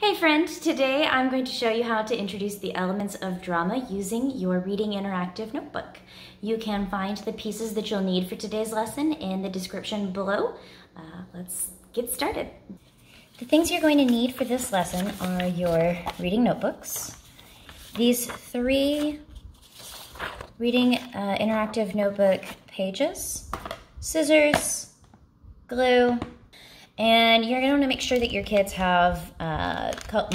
Hey friend, today I'm going to show you how to introduce the elements of drama using your Reading Interactive notebook. You can find the pieces that you'll need for today's lesson in the description below. Let's get started. The things you're going to need for this lesson are your reading notebooks, these 3 Reading Interactive notebook pages, scissors, glue, and you're going to make sure that your kids have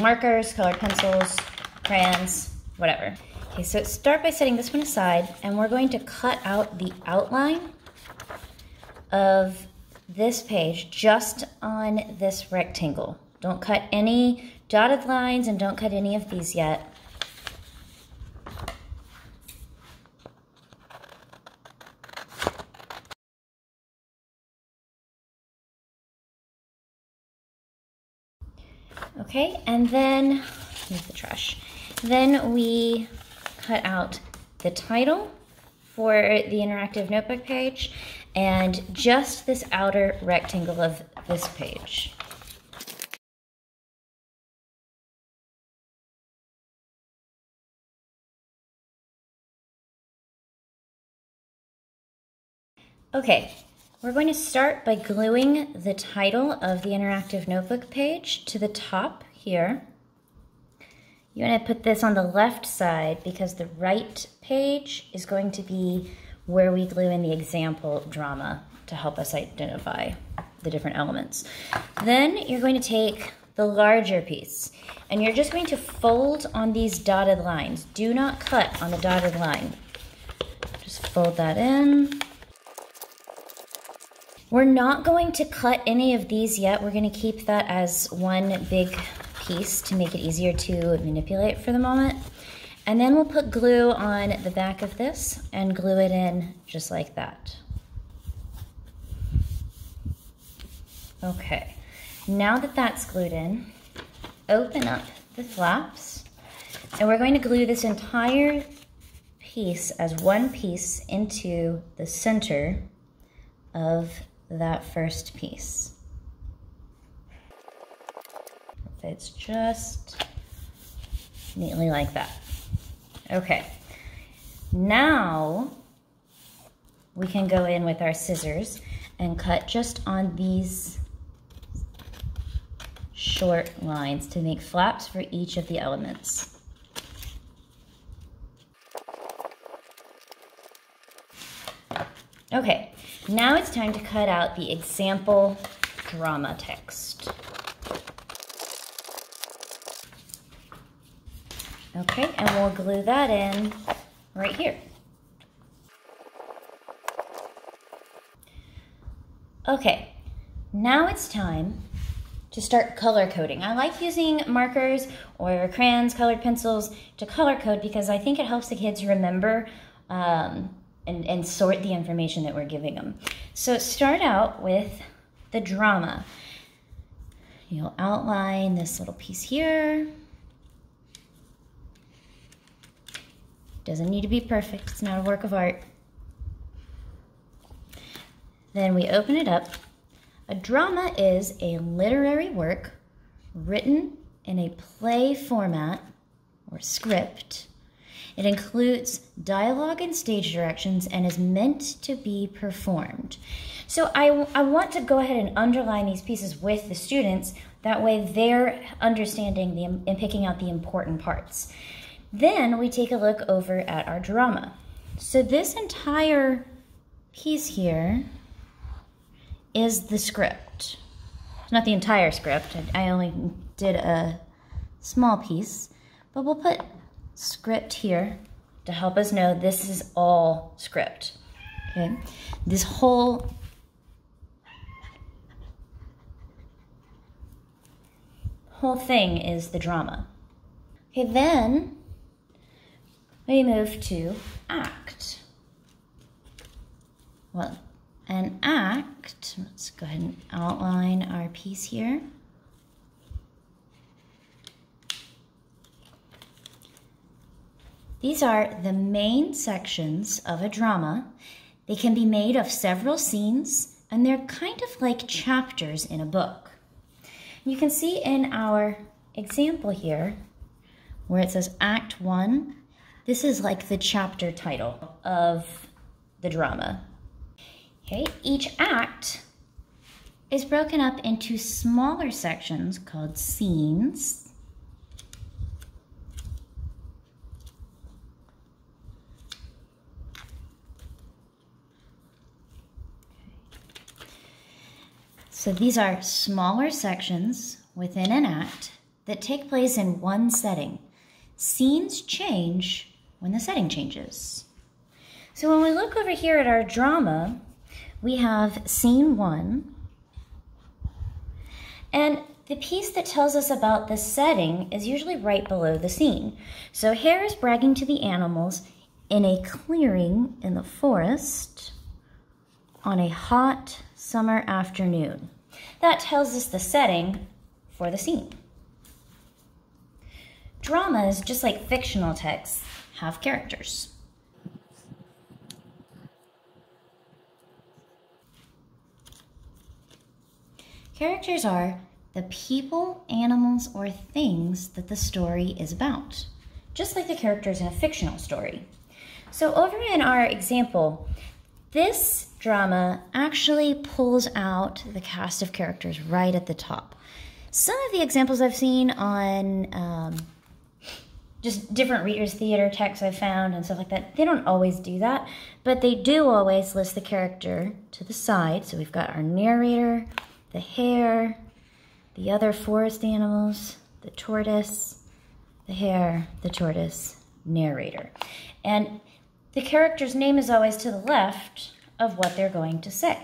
markers, colored pencils, crayons, whatever. Okay, so start by setting this one aside, and we're going to cut out the outline of this page just on this rectangle. Don't cut any dotted lines and don't cut any of these yet. Okay, and then, here's the trash. Then we cut out the title for the interactive notebook page and just this outer rectangle of this page. Okay. We're going to start by gluing the title of the interactive notebook page to the top here. You want to put this on the left side because the right page is going to be where we glue in the example drama to help us identify the different elements. Then you're going to take the larger piece and you're just going to fold on these dotted lines. Do not cut on the dotted line. Just fold that in. We're not going to cut any of these yet. We're going to keep that as one big piece to make it easier to manipulate for the moment. And then we'll put glue on the back of this and glue it in just like that. Okay, now that that's glued in, open up the flaps, and we're going to glue this entire piece as one piece into the center of that first piece. It's just neatly like that. Okay, now we can go in with our scissors and cut just on these short lines to make flaps for each of the elements. Okay, now it's time to cut out the example drama text. Okay, and we'll glue that in right here. Okay, now it's time to start color coding. I like using markers or crayons, colored pencils to color code because I think it helps the kids remember and sort the information that we're giving them. So start out with the drama. You'll outline this little piece here. Doesn't need to be perfect, it's not a work of art. Then we open it up. A drama is a literary work written in a play format or script. It includes dialogue and stage directions and is meant to be performed. So I want to go ahead and underline these pieces with the students. That way they're understanding and picking out the important parts. Then we take a look over at our drama. So this entire piece here is the script. Not the entire script. I only did a small piece, but we'll put script here to help us know this is all script. Okay, this whole thing is the drama. Okay, then we move to act. Well, an act, let's go ahead and outline our piece here. These are the main sections of a drama. They can be made of several scenes, and they're kind of like chapters in a book. You can see in our example here, where it says Act 1, this is like the chapter title of the drama. Okay, each act is broken up into smaller sections called scenes. So these are smaller sections within an act that take place in one setting. Scenes change when the setting changes. So when we look over here at our drama, we have scene 1, and the piece that tells us about the setting is usually right below the scene. So Hare is bragging to the animals in a clearing in the forest on a hot summer afternoon. That tells us the setting for the scene. Dramas, just like fictional texts, have characters. Characters are the people, animals, or things that the story is about, just like the characters in a fictional story. So over in our example, this drama actually pulls out the cast of characters right at the top. Some of the examples I've seen on just different readers' theater texts I've found and stuff like that, they don't always do that, but they do always list the character to the side. So we've got our narrator, the hare, the other forest animals, the tortoise, the hare, the tortoise, narrator. And the character's name is always to the left of what they're going to say.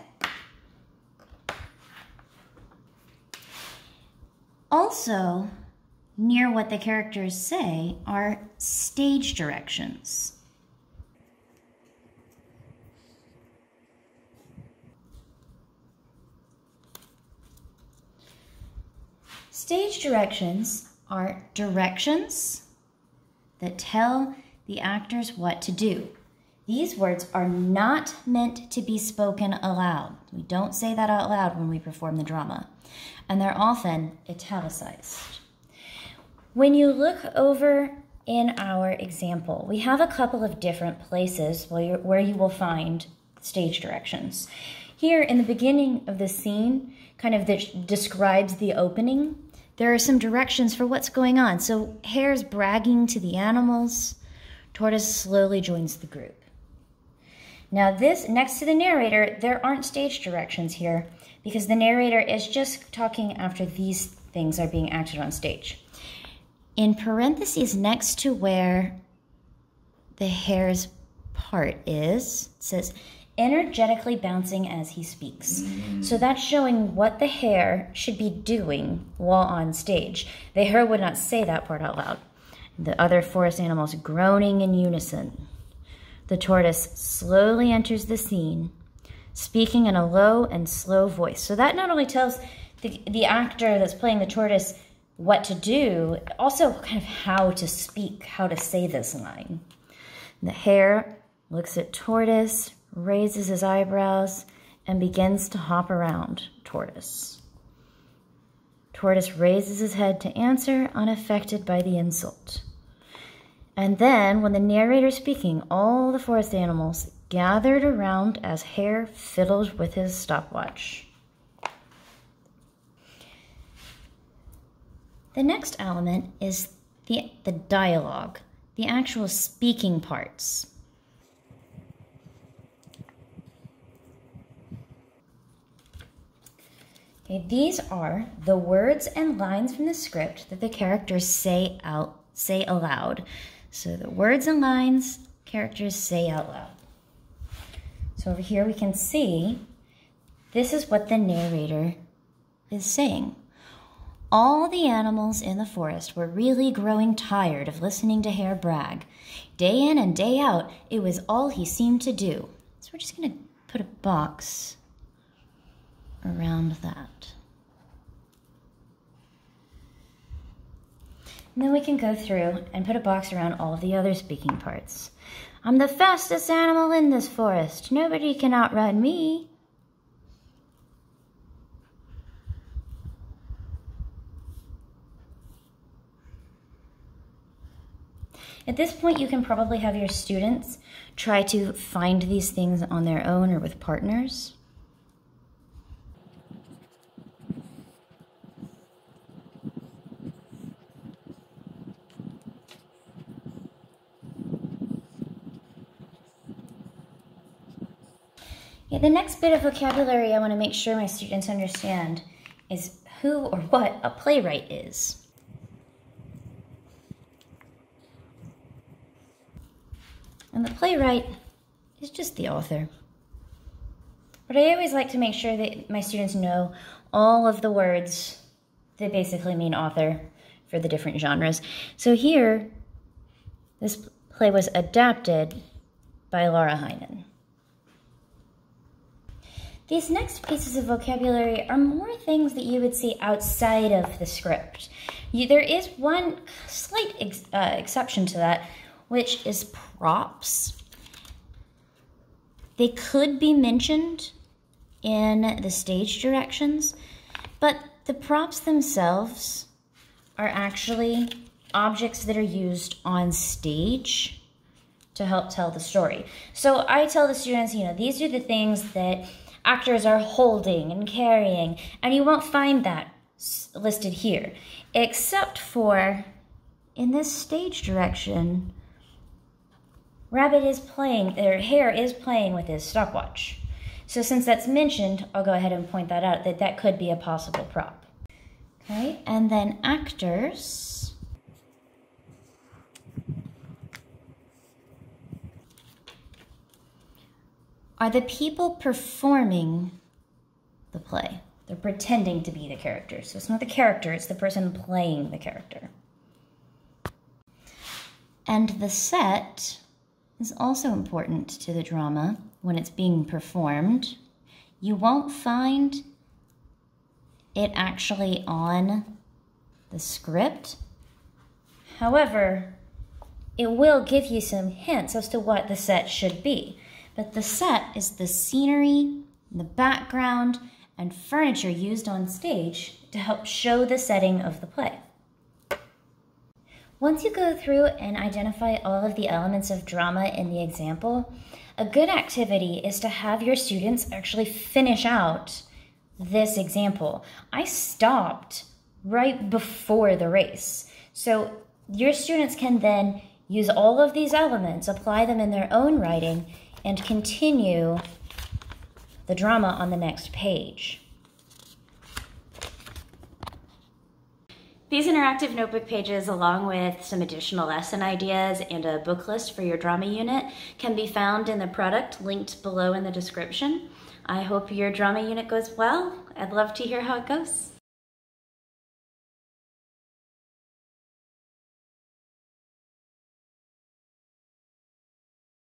Also, near what the characters say are stage directions. Stage directions are directions that tell the actors what to do. These words are not meant to be spoken aloud. We don't say that out loud when we perform the drama, and they're often italicized. When you look over in our example, we have a couple of different places where you will find stage directions. Here in the beginning of the scene, kind of that describes the opening, there are some directions for what's going on. So Hare's bragging to the animals. Tortoise slowly joins the group. Now this, next to the narrator, there aren't stage directions here because the narrator is just talking after these things are being acted on stage. In parentheses next to where the hare's part is, it says, energetically bouncing as he speaks. So that's showing what the hare should be doing while on stage. The hare would not say that part out loud. The other forest animals groaning in unison. The tortoise slowly enters the scene, speaking in a low and slow voice. So that not only tells the actor that's playing the tortoise what to do, also kind of how to speak, how to say this line. The hare looks at tortoise, raises his eyebrows, and begins to hop around tortoise. Tortoise raises his head to answer, unaffected by the insult. And then, when the narrator's speaking, all the forest animals gathered around as Hare fiddled with his stopwatch. The next element is the dialogue, the actual speaking parts. Okay, these are the words and lines from the script that the characters say aloud. So the words and lines characters say out loud. So over here we can see this is what the narrator is saying. All the animals in the forest were really growing tired of listening to Hare brag. Day in and day out, it was all he seemed to do. So we're just going to put a box around that. And then we can go through and put a box around all of the other speaking parts. I'm the fastest animal in this forest. Nobody can outrun me. At this point, you can probably have your students try to find these things on their own or with partners. Yeah, the next bit of vocabulary I want to make sure my students understand is who or what a playwright is. And the playwright is just the author. But I always like to make sure that my students know all of the words that basically mean author for the different genres. So here, this play was adapted by Laura Hynen. These next pieces of vocabulary are more things that you would see outside of the script. There is one slight exception to that, which is props. They could be mentioned in the stage directions, but the props themselves are actually objects that are used on stage to help tell the story. So I tell the students, these are the things that actors are holding and carrying, and you won't find that listed here, except for in this stage direction, Rabbit is playing, their hair is playing with his stopwatch. So since that's mentioned, I'll go ahead and point that out, that could be a possible prop. Okay, and then actors. Are the people performing the play. They're pretending to be the character. So it's not the character, it's the person playing the character. And the set is also important to the drama when it's being performed. You won't find it actually on the script. However, it will give you some hints as to what the set should be. But the set is the scenery, the background, and furniture used on stage to help show the setting of the play. Once you go through and identify all of the elements of drama in the example, a good activity is to have your students actually finish out this example. I stopped right before the race. So your students can then use all of these elements, apply them in their own writing, and continue the drama on the next page. These interactive notebook pages, along with some additional lesson ideas and a book list for your drama unit, can be found in the product linked below in the description. I hope your drama unit goes well. I'd love to hear how it goes.